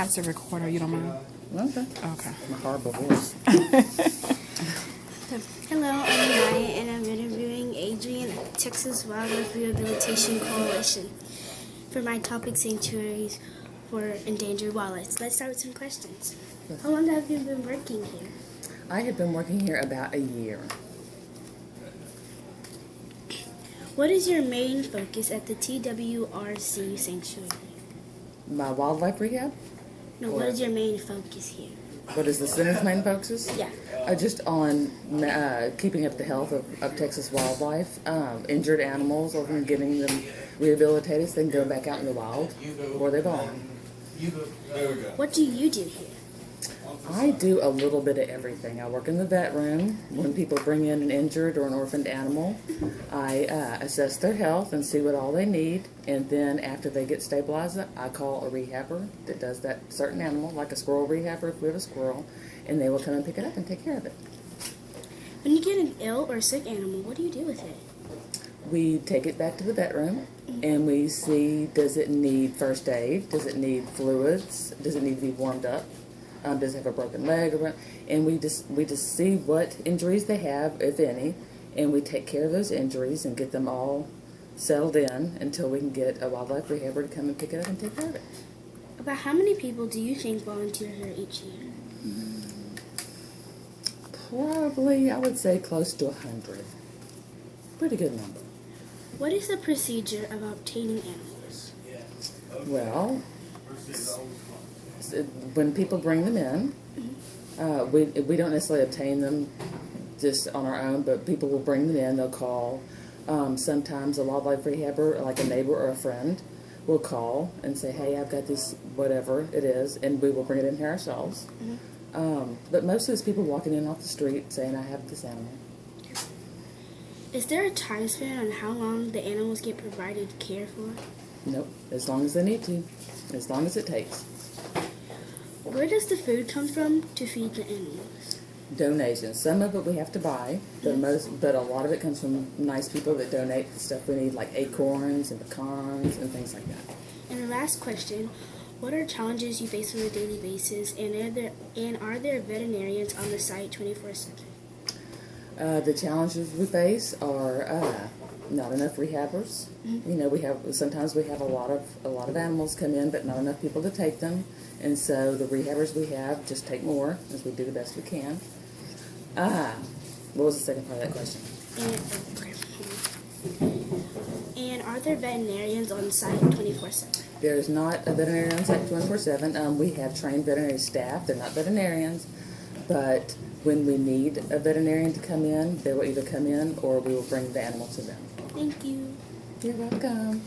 have to record, or you don't mind? Okay. Okay. My horrible voice. Hello, I'm Maya, and I'm interviewing Adrian at Texas Wildlife Rehabilitation Coalition for my topic, sanctuaries for endangered wildlife. Let's start with some questions. How long have you been working here? I have been working here about a year. What is your main focus at the TWRC sanctuary? My wildlife rehab? No, what is your main focus here? What is the center's main focus? Yeah. Just on keeping up the health of Texas wildlife. Injured animals, or from getting them rehabilitated so they can go back out in the wild where they belong. What do you do here? I do a little bit of everything. I work in the vet room. When people bring in an injured or an orphaned animal, I assess their health and see what all they need. And then after they get stabilized, I call a rehabber that does that certain animal, like a squirrel rehabber if we have a squirrel, and they will come and pick it up and take care of it. When you get an ill or sick animal, what do you do with it? We take it back to the vet room and we see, does it need first aid? Does it need fluids? Does it need to be warmed up? Does it have a broken leg? And we just see what injuries they have, if any, and we take care of those injuries and get them all settled in until we can get a wildlife rehabber to come and pick it up and take care of it. About how many people do you think volunteer here each year? Probably, I would say close to 100. Pretty good number. What is the procedure of obtaining animals? Well, when people bring them in, we don't necessarily obtain them just on our own, but people will bring them in. They'll call. Sometimes a wildlife rehabber, like a neighbor or a friend, will call and say, hey, I've got this, whatever it is, and we will bring it in here ourselves. But mostly it's people walking in off the street saying, I have this animal. Is there a time span on how long the animals get provided care for? Nope, as long as they need to, as long as it takes. Where does the food come from to feed the animals? Donations. Some of it we have to buy, but a lot of it comes from nice people that donate the stuff we need, like acorns and pecans and things like that. And the last question, what are challenges you face on a daily basis, and are there veterinarians on the site 24/7? The challenges we face are not enough rehabbers. You know, sometimes we have a lot of animals come in, but not enough people to take them, and so the rehabbers we have just take more as we do the best we can. What was the second part of that question? And are there veterinarians on site 24/7? There is not a veterinarian on site 24/7. We have trained veterinary staff. They're not veterinarians, but when we need a veterinarian to come in, they will either come in or we will bring the animal to them. Thank you. You're welcome.